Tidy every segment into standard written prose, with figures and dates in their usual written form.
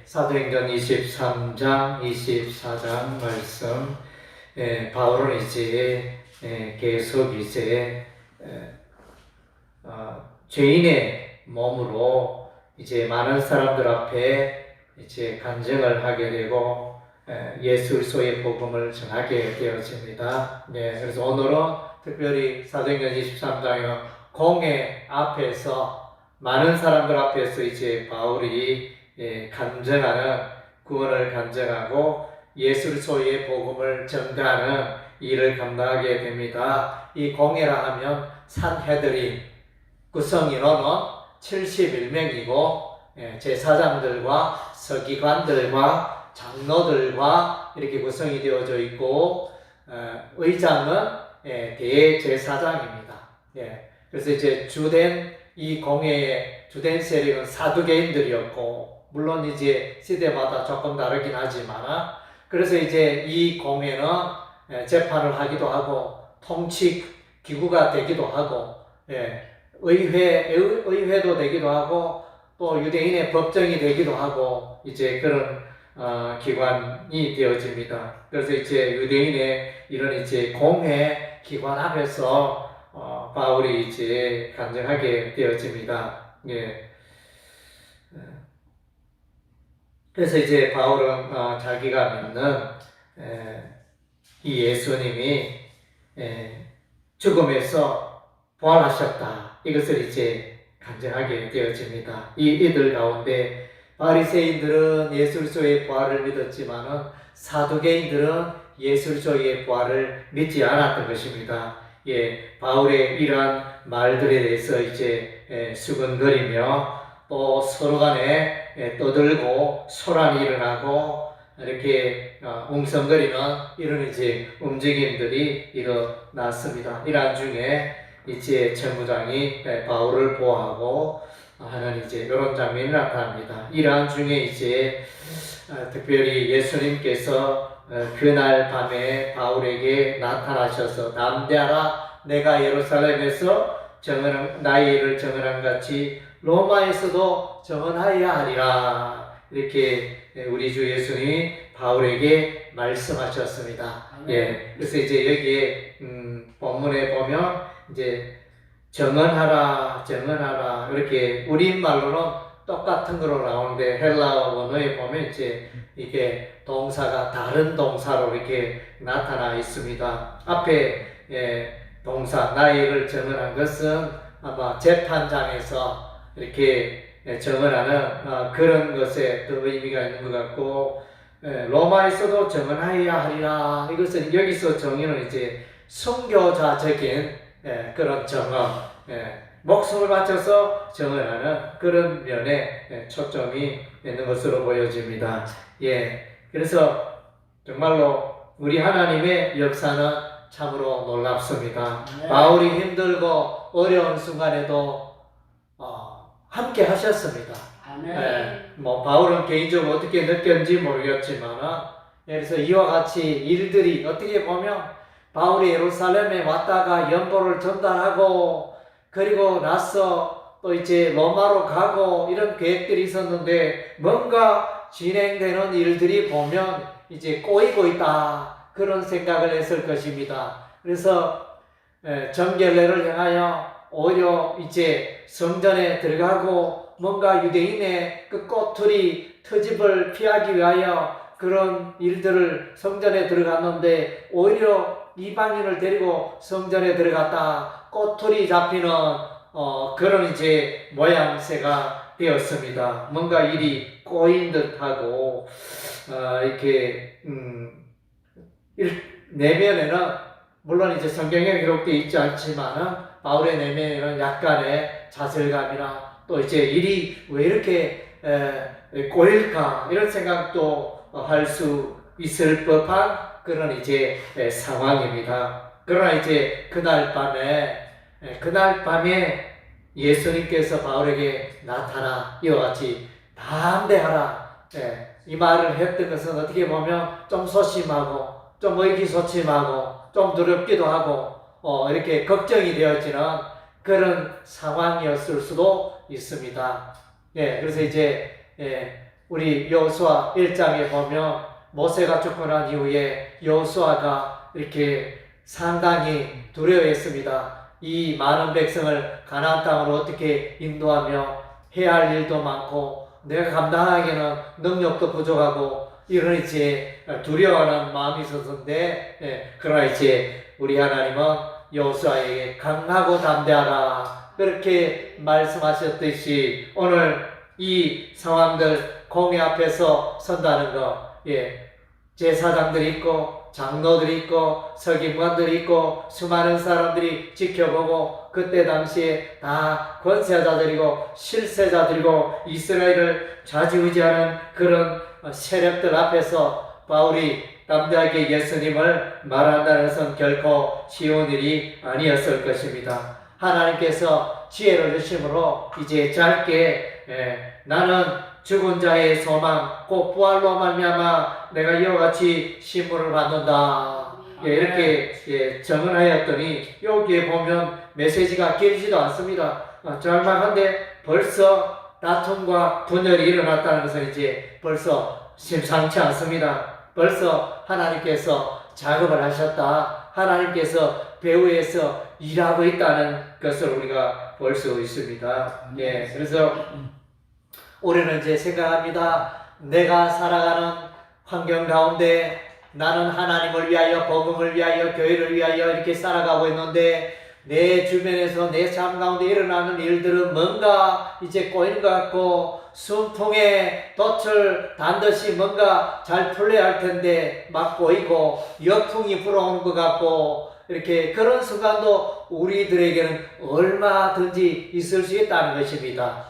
사도행전 23장, 24장 말씀, 바울은 이제 계속 이제 죄인의 몸으로 이제 많은 사람들 앞에 이제 간증을 하게 되고 예수 그리스도의 복음을 전하게 되어집니다. 그래서 오늘은 특별히 사도행전 23장의 공회 앞에서 많은 사람들 앞에서 이제 바울이 간증하는 구원을 간증하고 예수 그리스도의 복음을 전가하는 일을 감당하게 됩니다. 이 공회라 하면 산헤드린 구성인원은 71명이고 제사장들과 서기관들과 장로들과 이렇게 구성이 되어져 있고 의장은 대제사장입니다. 그래서 이제 주된 이 공회의 주된 세력은 사두개인들이었고, 물론 이제 시대마다 조금 다르긴 하지만, 그래서 이제 이 공회는 재판을 하기도 하고 통치 기구가 되기도 하고, 의회도 되기도 하고 또 유대인의 법정이 되기도 하고 이제 그런 기관이 되어집니다. 그래서 이제 유대인의 이런 이제 공회 기관 앞에서 바울이 이제 간증하게 되어집니다. 그래서 이제 바울은 자기가 믿는 이 예수님이 죽음에서 부활하셨다, 이것을 이제 간증하게 되어집니다. 이들 가운데 바리새인들은 예수 그리스도의 부활을 믿었지만은 사두개인들은 예수 그리스도의 부활을 믿지 않았던 것입니다. 바울의 이러한 말들에 대해서 이제 수근거리며 또 서로 간에 떠들고 소란이 일어나고 이렇게 웅성거리는 이런 이제 움직임들이 일어났습니다. 이러한 중에 이제 천부장이 바울을 보호하고 하는 이제 이런 장면이 나타납니다. 이러한 중에 이제 특별히 예수님께서 그날 밤에 바울에게 나타나셔서 담대하라, 내가 예루살렘에서 나의 일을 정언한 같이 로마에서도 정언하여야 하리라, 이렇게 우리 주 예수님이 바울에게 말씀하셨습니다. 그래서 이제 여기에 본문에 보면 이제 정언하라 이렇게 우리말로는 똑같은 거로 나오는데 헬라어 원어에 보면 이제 이게 동사가 다른 동사로 이렇게 나타나 있습니다. 앞에 동사 나의 일을 정언한 것은 아마 재판장에서 이렇게 정언하는 그런 것에 더 의미가 있는 것 같고, 로마에서도 정언하여야 하리라, 이것은 여기서 정의는 이제 선교자적인 그런 정언, 목숨을 바쳐서 정언하는 그런 면에 초점이 있는 것으로 보여집니다. 그래서 정말로 우리 하나님의 역사는 참으로 놀랍습니다. 바울이 힘들고 어려운 순간에도 함께 하셨습니다. 바울은 개인적으로 어떻게 느꼈는지 모르겠지만, 그래서 이와 같이 일들이 어떻게 보면 바울이 예루살렘에 왔다가 연보를 전달하고 그리고 나서 또 이제 로마로 가고 이런 계획들이 있었는데 뭔가 진행되는 일들이 보면 이제 꼬이고 있다, 그런 생각을 했을 것입니다. 그래서 정결례를 향하여 오히려 이제 성전에 들어가고 뭔가 유대인의 그 꼬투리 트집을 피하기 위하여 그런 일들을 성전에 들어갔는데 오히려 이방인을 데리고 성전에 들어갔다 꼬투리 잡히는 그런 이제 모양새가 되었습니다. 뭔가 일이 꼬인 듯하고 이렇게 내면에는 물론 이제 성경에 기록되어 있지 않지만 바울의 내면에는 약간의 좌절감이나 또 이제 일이 왜 이렇게 꼬일까, 이런 생각도 할 수 있을 법한 그런 이제 상황입니다. 그러나 이제 그날 밤에 예수님께서 바울에게 나타나 이와 같이 담대하라, 이 말을 했던 것은 어떻게 보면 좀 소심하고 좀 의기소침하고 좀 두렵기도 하고 이렇게 걱정이 되어지는 그런 상황이었을 수도 있습니다. 그래서 이제 우리 여호수아 1장에 보면 모세가 죽고 난 이후에 여호수아가 이렇게 상당히 두려워했습니다. 이 많은 백성을 가나안 땅으로 어떻게 인도하며 해야 할 일도 많고 내가 감당하기에는 능력도 부족하고 이런 이제 두려워하는 마음이 있었는데, 그러나 이제 우리 하나님은 여호수아에게 강하고 담대하라 그렇게 말씀하셨듯이 오늘 이 상황들 공회 앞에서 선다는 거, 제사장들이 있고 장로들이 있고 서기관들이 있고 수많은 사람들이 지켜보고 그때 당시에 다 권세자들이고 실세자들이고 이스라엘을 좌지우지하는 그런 세력들 앞에서 바울이 담대하게 예수님을 말한다는 것은 결코 쉬운 일이 아니었을 것입니다. 하나님께서 지혜를 주심으로 이제 짧게 나는 죽은 자의 소망 곧 부활로 말미암아 내가 이와 같이 신분을 받는다 이렇게 정언하였더니 여기에 보면 메시지가 길지도 않습니다. 절망한데 벌써 다툼과 분열이 일어났다는 것은 이제 벌써 심상치 않습니다. 벌써 하나님께서 작업을 하셨다. 하나님께서 배후에서 일하고 있다는 것을 우리가 볼 수 있습니다. 그래서 우리는 이제 생각합니다. 내가 살아가는 환경 가운데 나는 하나님을 위하여, 복음을 위하여, 교회를 위하여 이렇게 살아가고 있는데 내 주변에서 내 삶 가운데 일어나는 일들은 뭔가 이제 꼬이는 것 같고 순풍에 돛을 단 듯이 뭔가 잘 풀려야 할 텐데 막 꼬이고 역풍이 불어오는 것 같고 이렇게 그런 순간도 우리들에게는 얼마든지 있을 수 있다는 것입니다.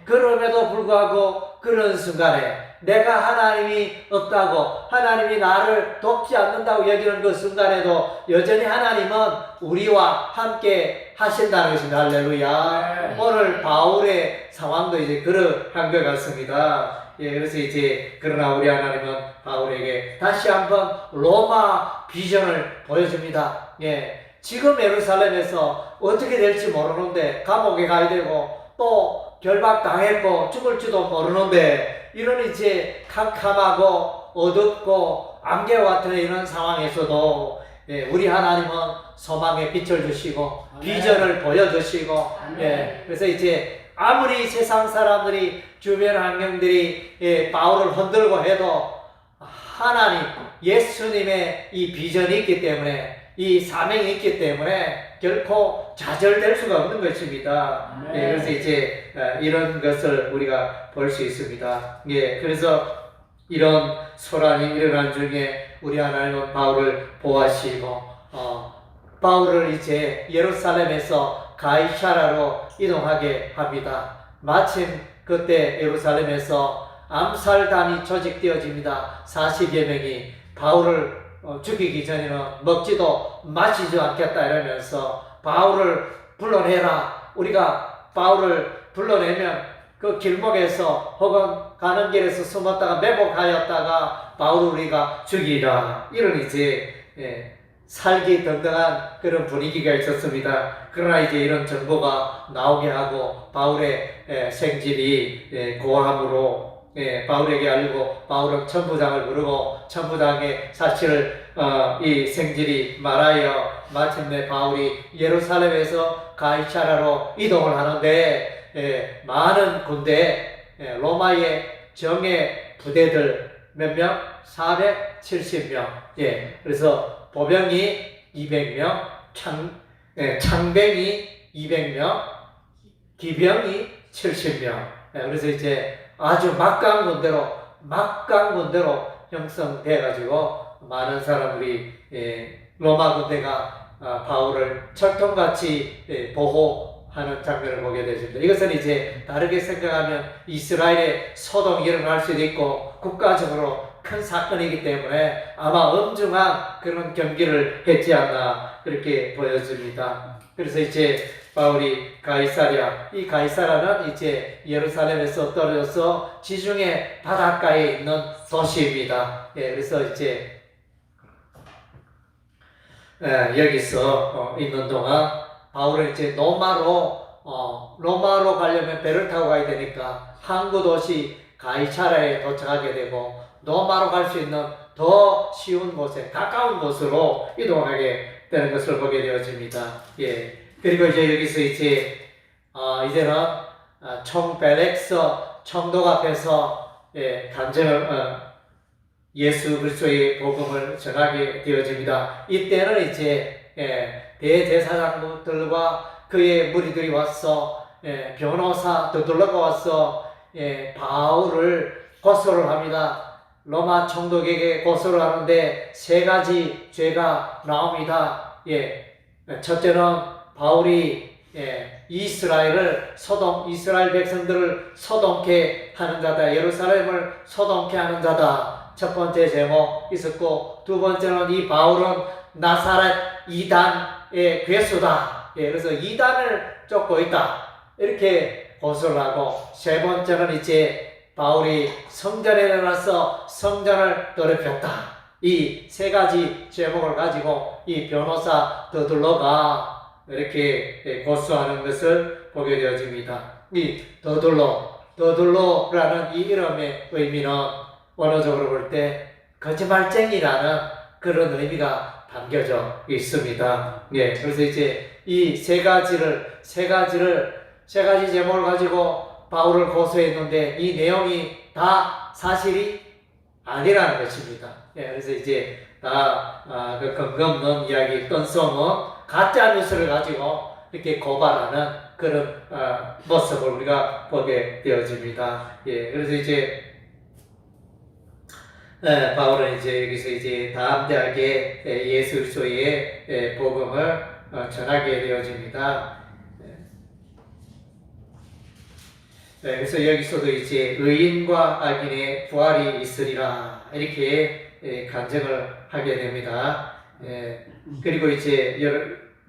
그럼에도 불구하고 그런 순간에 내가 하나님이 없다고 하나님이 나를 돕지 않는다고 여기는 그 순간에도 여전히 하나님은 우리와 함께 하신다는 것입니다. 할렐루야. 오늘 바울의 상황도 이제 그러한 것 같습니다. 그래서 이제 그러나 우리 하나님은 바울에게 다시 한번 로마 비전을 보여줍니다. 지금 예루살렘에서 어떻게 될지 모르는데 감옥에 가야 되고 또 결박당했고 죽을지도 모르는데 이런 이제 캄캄하고 어둡고 안개와 같은 이런 상황에서도 우리 하나님은 소망의 빛을 주시고 비전을 보여주시고 그래서 이제 아무리 세상 사람들이 주변 환경들이 바울을 흔들고 해도 하나님 예수님의 이 비전이 있기 때문에 이 사명이 있기 때문에 결코 좌절될 수가 없는 것입니다. 그래서 이제 이런 것을 우리가 볼 수 있습니다. 그래서 이런 소란이 일어난 중에 우리 하나님은 바울을 보호하시고 바울을 이제 예루살렘에서 가이사라로 이동하게 합니다. 마침 그때 예루살렘에서 암살단이 조직되어집니다. 40여 명이 바울을 죽이기 전에는 먹지도 마시지도 않겠다 이러면서 바울을 불러내라. 우리가 바울을 불러내면 그 길목에서 혹은 가는 길에서 숨었다가 매복하였다가 바울을 우리가 죽이라. 이런 이제 살기 등등한 그런 분위기가 있었습니다. 그러나 이제 이런 정보가 나오게 하고 바울의 생질이 고함으로 바울에게 알리고 바울은 천부장을 부르고 천부장의 사실을 이 생질이 말하여 마침내 바울이 예루살렘에서 가이사라로 이동을 하는데 많은 군대 로마의 정예 부대들 몇 명? 470명. 그래서 보병이 200명, 창병이 200명, 기병이 70명. 그래서 이제 아주 막강 군대로 형성돼가지고 많은 사람들이 로마 군대가 바울을 철통같이 보호하는 장면을 보게 되십니다. 이것은 이제 다르게 생각하면 이스라엘의 소동이 일어날 수도 있고 국가적으로 큰 사건이기 때문에 아마 엄중한 그런 경기를 했지 않나 그렇게 보여집니다. 그래서 이제 바울이 가이사랴, 이 가이사라는 이제 예루살렘에서 떨어져서 지중해 바닷가에 있는 도시입니다. 그래서 이제 여기서 있는 동안 바울은 이제 로마로 가려면 배를 타고 가야 되니까 항구 도시 가이차라에 도착하게 되고 로마로 갈 수 있는 더 쉬운 곳에 가까운 곳으로 이동하게 되는 것을 보게 되어집니다. 예. 그리고 이제 여기서 이제 이제는 총벨렉스 총독 앞에서 간증을 예수 그리스도의 복음을 전하게 되어집니다. 이때는 이제 대제사장들과 그의 무리들이 와서 변호사 더둘러가 와서 바울을 고소를 합니다. 로마 총독에게 고소를 하는데 세 가지 죄가 나옵니다. 첫째는 바울이 이스라엘 백성들을 소동케 하는 자다. 예루살렘을 소동케 하는 자다. 첫 번째 제목 있었고, 두 번째는 이 바울은 나사렛 이단의 괴수다. 그래서 이단을 쫓고 있다. 이렇게 고소를 하고, 세 번째는 이제 바울이 성전에 들어가서 성전을 더럽혔다. 이 세 가지 제목을 가지고 이 변호사 더둘러가 이렇게 고소하는 것을 보게 되어집니다. 이 더둘러라는 이 이름의 의미는 원어적으로 볼 때 거짓말쟁이라는 그런 의미가 담겨져 있습니다. 그래서 이제 이 세 가지 제목을 가지고 바울을 고소했는데 이 내용이 다 사실이 아니라는 것입니다. 그래서 이제 다 그 근거 없는 이야기, 뜬소문, 가짜 뉴스를 가지고 이렇게 고발하는 그런 모습을 우리가 보게 되어집니다. 그래서 이제 바울은 이제 여기서 이제 담대하게 예수 그리스도의 복음을 전하게 되어집니다. 그래서 여기서도 이제 의인과 악인의 부활이 있으리라 이렇게 간증을 하게 됩니다. 그리고 이제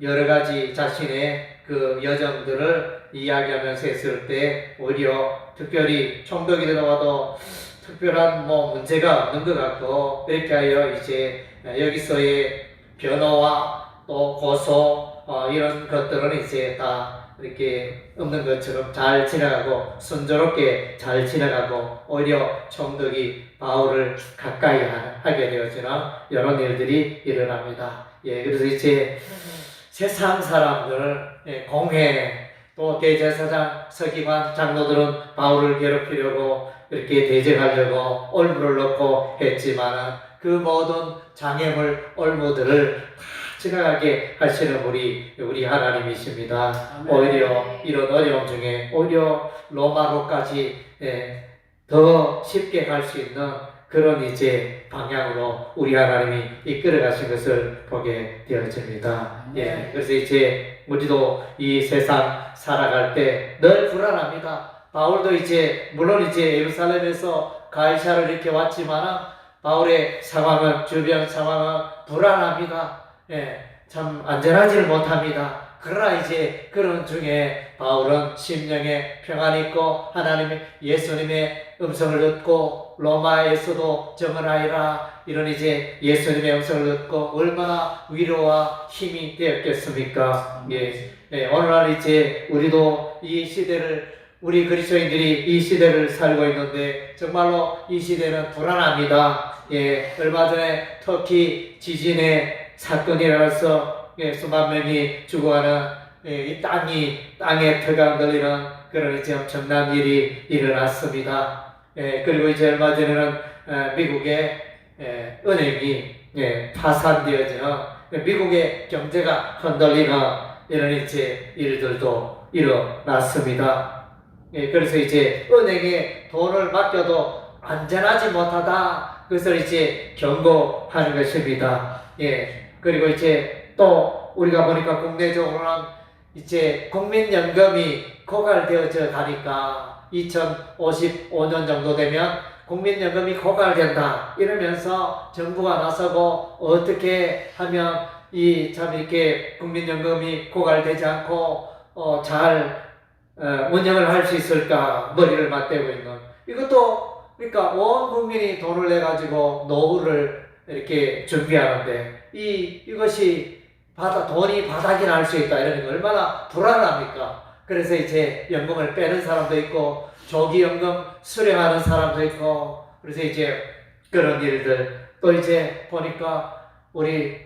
여러 가지 자신의 그 여정들을 이야기하면서 했을 때 오히려 특별히 총독이 들어와도 특별한 문제가 없는 것 같고, 이렇게 하여 이제 여기서의 변호와 또 고소 이런 것들은 이제 다 이렇게 없는 것처럼 잘 지나가고 순조롭게 잘 지나가고, 오히려 총독이 바울을 가까이 하게 되어지는 이런 일들이 일어납니다. 그래서 이제 세상 사람들, 공회, 또 대제사장, 서기관, 장로들은 바울을 괴롭히려고 이렇게 대적하려고 올무를 넣고 했지만 그 모든 장애물, 올무들을 다 지나가게 하시는 우리 하나님이십니다. 오히려 이런 어려움 중에 오히려 로마로까지 더 쉽게 갈 수 있는 그런 이제 방향으로 우리 하나님이 이끌어 가신 것을 보게 되어집니다. 그래서 이제 우리도 이 세상 살아갈 때 늘 불안합니다. 바울도 이제 물론 이제 예루살렘에서 가이사를 이렇게 왔지만 바울의 상황은, 주변 상황은 불안합니다. 참 안전하지를 못합니다. 그러나 이제 그런 중에 바울은 심령에 평안이 있고 예수님의 음성을 듣고 로마에서도 정언하리라 이런 이제 예수님의 음성을 듣고 얼마나 위로와 힘이 되었겠습니까? 오늘날 이제 우리도 이 시대를, 우리 그리스도인들이 이 시대를 살고 있는데 정말로 이 시대는 불안합니다. 얼마 전에 터키 지진의 사건이 일어나서 수만 명이 죽어가는 이 땅에 터가 흔들리는 그런 이제 엄청난 일이 일어났습니다. 그리고 이제 얼마 전에는 미국의 은행이 파산되어지는, 미국의 경제가 흔들리는 이런 이제 일들도 일어났습니다. 그래서 이제 은행에 돈을 맡겨도 안전하지 못하다, 그것을 이제 경고하는 것입니다. 그리고 이제 또 우리가 보니까 국내적으로는 이제 국민연금이 고갈되어져 가니까 2055년 정도 되면 국민연금이 고갈된다 이러면서 정부가 나서고 어떻게 하면 참 이렇게 국민연금이 고갈되지 않고 잘 운영을 할 수 있을까 머리를 맞대고 있는, 이것도 그러니까 온 국민이 돈을 내 가지고 노후를 이렇게 준비하는데 이것이 돈이 바닥이 날 수 있다 이러는 거 얼마나 불안합니까? 그래서 이제 연금을 빼는 사람도 있고 조기연금 수령하는 사람도 있고 그래서 이제 그런 일들 또 이제 보니까 우리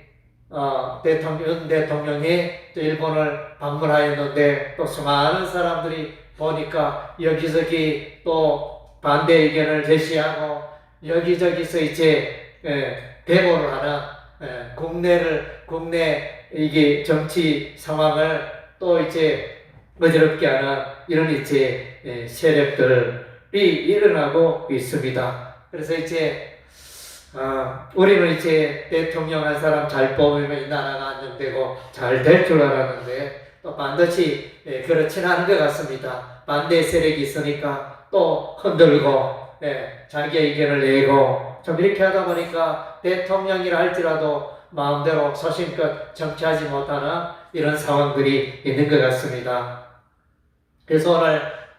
윤 대통령이 또 일본을 방문하였는데 또 수많은 사람들이 보니까 여기저기 또 반대 의견을 제시하고 여기저기서 이제 데모를 하는 국내 이게 정치 상황을 또 이제 어지럽게 하는 이런 이제 세력들이 일어나고 있습니다. 그래서 이제 우리는 이제 대통령 한 사람 잘 뽑으면 이 나라가 안정되고 잘 될 줄 알았는데 또 반드시 그렇진 않은 것 같습니다. 반대 세력이 있으니까 또 흔들고 자기 의견을 내고 좀 이렇게 하다 보니까 대통령이라 할지라도 마음대로 소신껏 정치하지 못하는 이런 상황들이 있는 것 같습니다. 그래서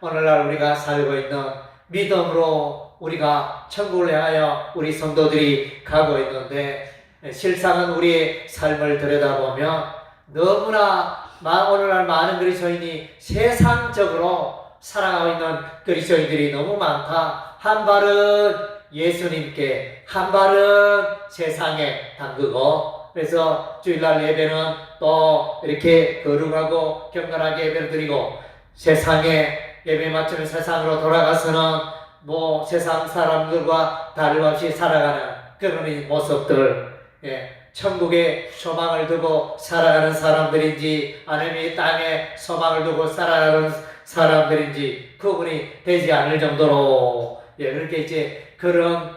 오늘날 우리가 살고 있는 믿음으로 우리가 천국을 향하여 우리 성도들이 가고 있는데 실상은 우리의 삶을 들여다보면 너무나 오늘날 많은 그리스도인이 세상적으로 살아가고 있는 그리스도인들이 너무 많다. 한 발은 예수님께, 한 발은 세상에 담그고 그래서 주일날 예배는 또 이렇게 거룩하고 경건하게 예배를 드리고 세상에 예배 맞추는 세상으로 돌아가서는 뭐 세상 사람들과 다름없이 살아가는 그런 모습들 천국에 소망을 두고 살아가는 사람들인지 아니면 이 땅에 소망을 두고 살아가는 사람들인지 구분이 되지 않을 정도로 그렇게 이제 그런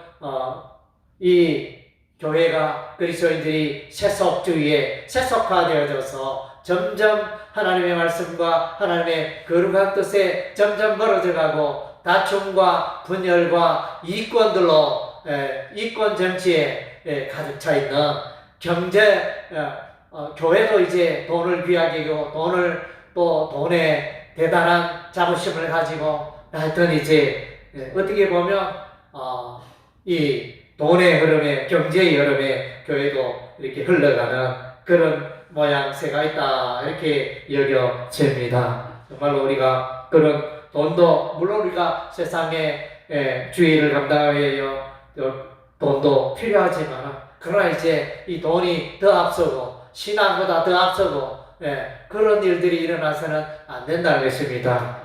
이 교회가 그리스도인들이 세속주의에 세속화되어져서 점점 하나님의 말씀과 하나님의 거룩한 뜻에 점점 멀어져가고 다툼과 분열과 이권들로 이권 정치에 가득 차 있는 경제 교회도 이제 돈을 귀하게 여기고 돈에 대단한 자부심을 가지고 하여튼 이제 어떻게 보면 이 돈의 흐름에 경제의 흐름에 교회도 이렇게 흘러가는 그런 모양새가 있다 이렇게 여겨집니다. 정말로 우리가 그런 돈도 물론 우리가 세상의 주의를 감당하기 위하여 돈도 필요하지만 그러나 이제 이 돈이 더 앞서고 신앙보다 더 앞서고 그런 일들이 일어나서는 안 된다는 것입니다.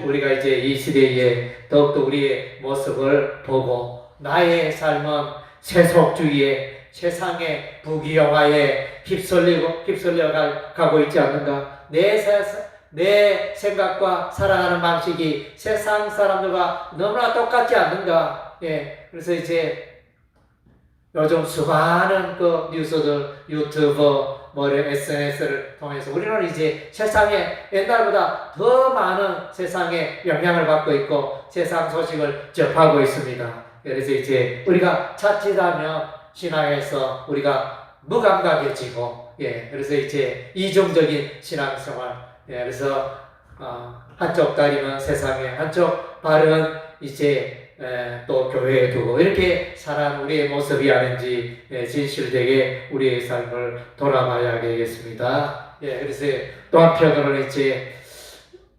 우리가 이제 이 시대에 더욱더 우리의 모습을 보고 나의 삶은 세속주의에 세상의 부귀영화에 휩쓸려 가고 있지 않는가? 내 생각과 살아가는 방식이 세상 사람들과 너무나 똑같지 않는가? 그래서 이제 요즘 수많은 그 뉴스들, 유튜브, SNS를 통해서 우리는 이제 세상에 옛날보다 더 많은 세상에 영향을 받고 있고 세상 소식을 접하고 있습니다. 그래서 이제 우리가 자칫하면 신앙에서 우리가 무감각해지고 그래서 이제 이중적인 신앙생활 그래서 한쪽 다리는 세상에 한쪽 발은 이제 또 교회에 두고 이렇게 살아가는 우리의 모습이 아닌지 진실되게 우리의 삶을 돌아봐야 되겠습니다. 그래서 또 한편으로는 이제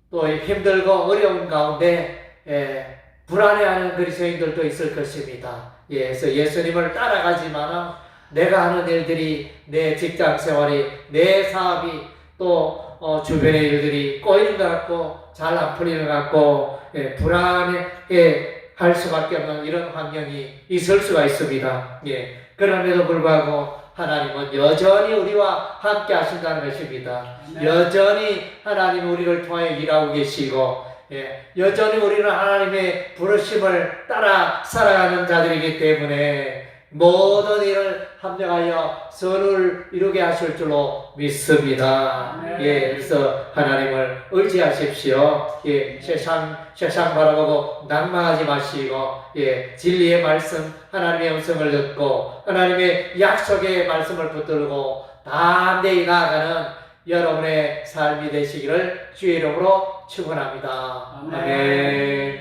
또 힘들고 어려운 가운데 불안해하는 그리스도인들도 있을 것입니다. 그래서 예수님을 따라가지만은 내가 하는 일들이 내 직장 생활이 내 사업이 또 주변의 일들이 꼬이는 것 같고 잘 안 풀리는 것 같고 불안해 할 수밖에 없는 이런 환경이 있을 수가 있습니다. 그럼에도 불구하고 하나님은 여전히 우리와 함께 하신다는 것입니다. 여전히 하나님은 우리를 통해 일하고 계시고 여전히 우리는 하나님의 부르심을 따라 살아가는 자들이기 때문에 모든 일을 합력하여 선을 이루게 하실 줄로 믿습니다. 그래서 하나님을 의지하십시오. 세상 바라보고 낭망하지 마시고 진리의 말씀 하나님의 음성을 듣고 하나님의 약속의 말씀을 붙들고 담대히 나아가는 여러분의 삶이 되시기를 주의 이름으로 축원합니다. 아멘.